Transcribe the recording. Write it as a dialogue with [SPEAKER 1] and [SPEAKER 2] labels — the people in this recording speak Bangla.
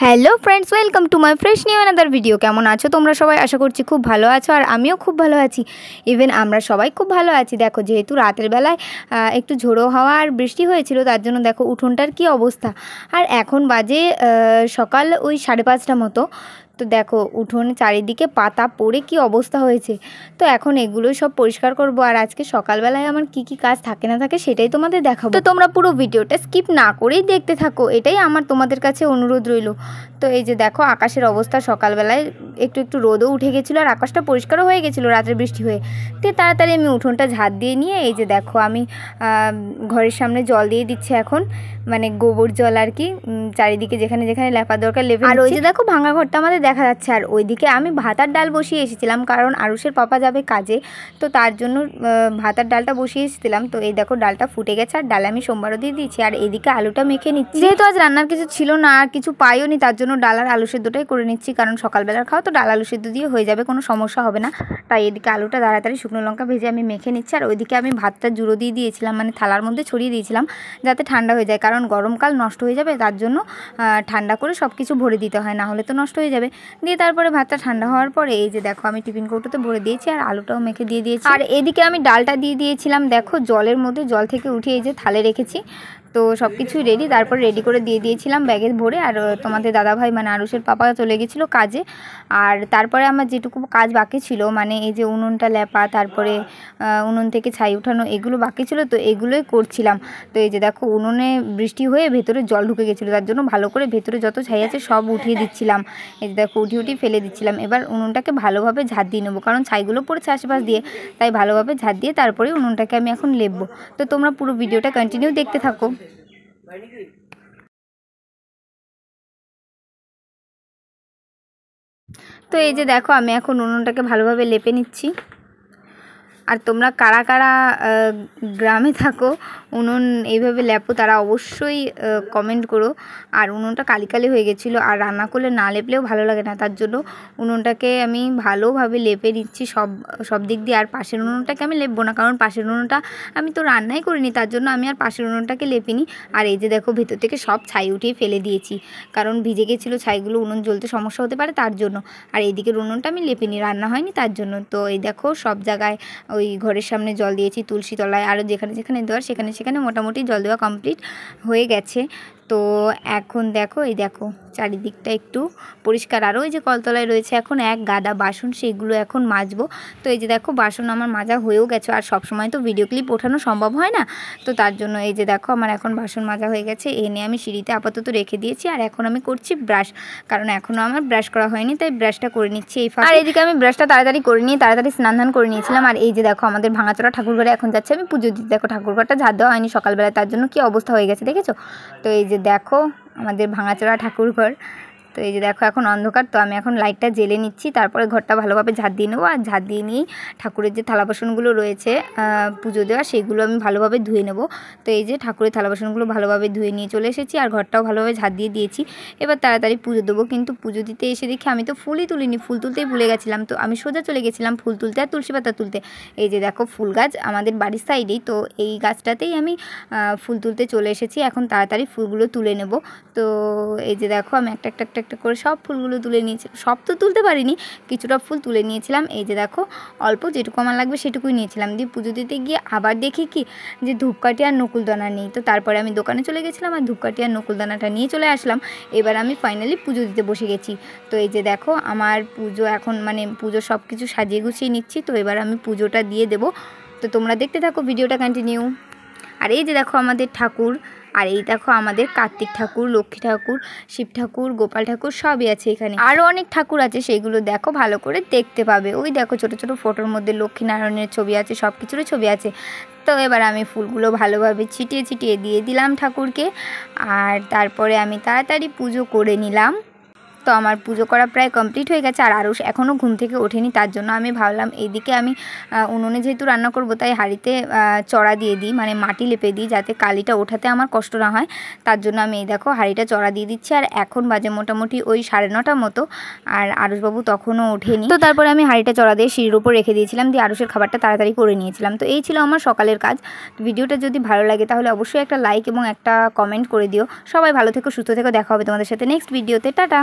[SPEAKER 1] Hello friends, welcome to my fresh new another video. কেমন আছো তোমরা সবাই? আশা করছি খুব ভালো আছো, আর আমিও খুব ভালো আছি। ইভেন আমরা সবাই খুব ভালো আছি। দেখো, যেহেতু রাতের বেলায় একটু ঝোড়ো হাওয়া আর বৃষ্টি হয়েছিল, তার জন্য দেখো উঠোনটার কী অবস্থা। আর এখন বাজে সকাল ওই 5:30 মতো। তো দেখো উঠোনে চারিদিকে পাতা পড়ে কি অবস্থা হয়েছে। তো এখন এগুলো সব পরিষ্কার করব, আর আজকে সকালবেলায় আমার কি কি কাজ থাকে না থাকে সেটাই তোমাদের দেখাবো। তো তোমরা পুরো ভিডিওটা স্কিপ না করেই দেখতে থাকো, এটাই আমার তোমাদের কাছে অনুরোধ রইল। তো এই যে দেখো আকাশের অবস্থা, সকালবেলায় একটু একটু রোদও উঠে গেছিলো আর আকাশটা পরিষ্কারও হয়ে গেছিলো রাতের বৃষ্টি হয়ে। তো তাড়াতাড়ি আমি উঠোনটা ঝাড় দিয়ে নিয়ে এই যে দেখো আমি ঘরের সামনে জল দিয়ে দিচ্ছি এখন, মানে গোবর জল আর কি, চারিদিকে যেখানে যেখানে লেপা দরকার লেপে। আর ওই যে দেখো ভাঙা ঘরটা আমাদের দেখা যাচ্ছে। আর ওইদিকে আমি ভাতার ডাল বসিয়ে এসেছিলাম, কারণ আরুষের পাপা যাবে কাজে, তো তার জন্য ভাতার ডালটা বসিয়ে এসেছিলাম। তো এই দেখো ডালটা ফুটে গেছে, আর ডালে আমি সোমবারও দিয়ে দিয়েছি। আর এদিকে আলুটা মেখে নিচ্ছি, যেহেতু আজ রান্নার কিছু ছিল না আর কিছু পাইও নি, তার জন্য ডাল আর আলু সেদ্ধটাই করে নিচ্ছি, কারণ সকালবেলার খাও তো ডাল আলু সেদ্ধ দিয়ে হয়ে যাবে, কোনো সমস্যা হবে না। তাই এদিকে আলুটা তাড়াতাড়ি শুকনো লঙ্কা ভেজে আমি মেখে নিচ্ছি। আর ওইদিকে আমি ভাতটা জুড়ো দিয়ে দিয়েছিলাম, মানে থালার মধ্যে ছড়িয়ে দিয়েছিলাম যাতে ঠান্ডা হয়ে যায়, কারণ গরমকাল নষ্ট হয়ে যাবে, তার জন্য ঠান্ডা করে সব কিছু ভরে দিতে হয়, না হলে তো নষ্ট হয়ে যাবে। দিয়ে তারপরে ভাতটা ঠান্ডা হওয়ার পরে এই যে দেখো আমি টিফিন কৌটোতে ভরে দিয়েছি, আর আলুটাও মেখে দিয়ে দিয়েছি। আর এদিকে আমি ডালটা দিয়ে দিয়েছিলাম দেখো জলের মধ্যে, জল থেকে উঠিয়ে এই যে থালে রেখেছি। তো সব কিছুই রেডি, তারপর রেডি করে দিয়ে দিয়েছিলাম ব্যাগে ভরে। আর তোমাদের দাদাভাই মানে আরুষের পাপা চলে গেছিলো কাজে। আর তারপরে আমার যেটুকু কাজ বাকি ছিল, মানে এই যে উনুনটা লেপা, তারপরে উনুন থেকে ছাই উঠানো, এগুলো বাকি ছিল, তো এগুলোই করছিলাম। তো এই যে দেখো উনুনে বৃষ্টি হয়ে ভেতরে জল ঢুকে গেছিলো, তার জন্য ভালো করে ভেতরে যত ছাই আছে সব উঠিয়ে দিচ্ছিলাম। এই যে দেখো উঠিয়ে ফেলে দিচ্ছিলাম। এবার উনুনটাকে ভালোভাবে ঝাড় দিয়ে নেবো, কারণ ছাইগুলো পড়েছে আশেপাশ দিয়ে, তাই ভালোভাবে ঝাড় দিয়ে তারপরে উনুনটাকে আমি এখন লেপবো। তো তোমরা পুরো ভিডিওটা কন্টিনিউ দেখতে থাকো। তো এই যে দেখো আমি এখন উনুনটাকে ভালোভাবে লেপে নিচ্ছি। আর তোমরা কারা কারা গ্রামে থাকো উনুন এইভাবে লেপো, তারা অবশ্যই কমেন্ট করো। আর উনুনটা কালি কালি হয়ে গেছিলো, আর রান্না করলে না লেপলেও ভালো লাগে না, তার জন্য উনুনটাকে আমি ভালোভাবে লেপে নিচ্ছি সব দিক দিয়ে। আর পাশের উনুনটাকে আমি লেপবো না, কারণ পাশের উনুনটা আমি তো রান্নাই করিনি, তার জন্য আমি আর পাশের উনুনটাকে লেপিনি। আর এই যে দেখো ভেতর থেকে সব ছাই উঠিয়ে ফেলে দিয়েছি, কারণ ভিজে গেছিলো ছাইগুলো, উনুন জ্বলতে সমস্যা হতে পারে তার জন্য। আর এইদিকের উনুনটা আমি লেপিনি, রান্না হয়নি তার জন্য। তো এই দেখো সব জায়গায় ওই ঘরের সামনে জল দিয়েছি, তুলসী তলায়, আরও যেখানে যেখানে দেওয়ার সেখানে সেখানে মোটামুটি জল দেওয়া কমপ্লিট হয়ে গেছে। তো এখন দেখো এই দেখো চারিদিকটা একটু পরিষ্কার। আরও ওই যে কলতলায় রয়েছে এখন এক গাদা বাসন, সেইগুলো এখন মাজবো। তো এই যে দেখো বাসন আমার মাজা হয়েও গেছে, আর সব সময় তো ভিডিও ক্লিপ ওঠানো সম্ভব হয় না, তো তার জন্য এই যে দেখো আমার এখন বাসন মাজা হয়ে গেছে। এনে আমি সিঁড়িতে আপাতত রেখে দিয়েছি। আর এখন আমি করছি ব্রাশ, কারণ এখনও আমার ব্রাশ করা হয়নি, তাই ব্রাশটা করে নিচ্ছি এই ফাঁকে। আর এদিকে আমি ব্রাশটা তাড়াতাড়ি করে নিয়ে তাড়াতাড়ি স্নান ধান করে নিয়েছিলাম। আর এই যে দেখো আমাদের ভাঙাচোরা ঠাকুরঘরে এখন যাচ্ছে আমি পুজো দিতে। দেখো ঠাকুরঘরটা ঝাড় দেওয়া হয়নি সকালবেলায়, তার জন্য কি অবস্থা হয়ে গেছে দেখেছো। তো এই যে দেখো আমাদের ভাঙাচোরা ঠাকুরঘর। তো এই যে দেখো এখন অন্ধকার, তো আমি এখন লাইটটা জ্বেলে নিচ্ছি, তারপরে ঘরটা ভালোভাবে ঝাড় দিয়ে নেবো। আর ঝাড় দিয়ে নিয়েই ঠাকুরের যে থালা বাসনগুলো রয়েছে পুজো দেওয়া, সেগুলো আমি ভালোভাবে ধুয়ে নেব। তো এই যে ঠাকুরের থালা বাসনগুলো ভালোভাবে ধুয়ে নিয়ে চলে এসেছি, আর ঘরটাও ভালোভাবে ঝাড় দিয়ে দিয়েছি। এবার তাড়াতাড়ি পুজো দেবো। কিন্তু পুজো দিতে এসে দেখি আমি তো ফুলই তুলিনি, ফুল তুলতেই ভুলে গেছিলাম। তো আমি সোজা চলে গেছিলাম ফুল তুলতে আর তুলসী পাতা তুলতে। এই যে দেখো ফুল গাছ আমাদের বাড়ির সাইডেই, তো এই গাছটাতেই আমি ফুল তুলতে চলে এসেছি। এখন তাড়াতাড়ি ফুলগুলো তুলে নেব। তো এই যে দেখো আমি একটা একটা একটা একটা করে সব ফুলগুলো তুলে নিয়েছি, সব তো তুলতে পারিনি, কিছুটা ফুল তুলে নিয়েছিলাম। এই যে দেখো অল্প যেটুকু আমার লাগবে সেটুকুই নিয়েছিলাম। দিয়ে পুজো দিতে গিয়ে আবার দেখি কি যে ধূপকাঠি আর নকুলদানা নেই। তো তারপরে আমি দোকানে চলে গেছিলাম আর ধূপকাঠি আর নকুলদানাটা নিয়ে চলে আসলাম। এবার আমি ফাইনালি পুজো দিতে বসে গেছি। তো এই যে দেখো আমার পুজো এখন মানে পুজো সব কিছু সাজিয়ে গুছিয়ে নিচ্ছি। তো এবার আমি পুজোটা দিয়ে দেবো। তো তোমরা দেখতে থাকো ভিডিওটা কন্টিনিউ। আর এই যে দেখো আমাদের ঠাকুর, আর এই দেখো আমাদের কার্তিক ঠাকুর, লক্ষ্মী ঠাকুর, শিব ঠাকুর, গোপাল ঠাকুর সবই আছে এখানে। আরও অনেক ঠাকুর আছে, সেইগুলো দেখো ভালো করে দেখতে পাবে। ওই দেখো ছোটো ছোটো ফটোর মধ্যে লক্ষ্মীনারায়ণের ছবি আছে, সব কিছুরই ছবি আছে। তো এবার আমি ফুলগুলো ভালোভাবে ছিটিয়ে ছিটিয়ে দিয়ে দিলাম ঠাকুরকে। আর তারপরে আমি তাড়াতাড়ি পুজো করে নিলাম। তো আমার পুজো করা প্রায় কমপ্লিট হয়ে গেছে। আর আরুষ এখনও ঘুম থেকে ওঠেনি, তার জন্য আমি ভাবলাম এইদিকে আমি উনুনে যেহেতু রান্না করব তাই হাঁড়িতে চড়া দিয়ে দিই, মানে মাটি লেপে দিই, যাতে কালিটা ওঠাতে আমার কষ্ট না হয়। তার জন্য আমি এই দেখো হাঁড়িটা চড়া দিয়ে দিচ্ছি। আর এখন বাজে মোটামুটি ওই 9:30 মতো, আর আরুষবাবু তখনও ওঠেনি। তো তারপরে আমি হাঁড়িটা চড়া দিয়ে সিঁড়ির উপর রেখে দিয়েছিলাম, দিয়ে আরুষের খাবারটা তাড়াতাড়ি করে নিয়েছিলাম। তো এই ছিল আমার সকালের কাজ। ভিডিওটা যদি ভালো লাগে তাহলে অবশ্যই একটা লাইক এবং একটা কমেন্ট করে দিও। সবাই ভালো থেকো, সুস্থ থেকো, দেখা হবে তোমাদের সাথে নেক্সট ভিডিওতে। টাটা।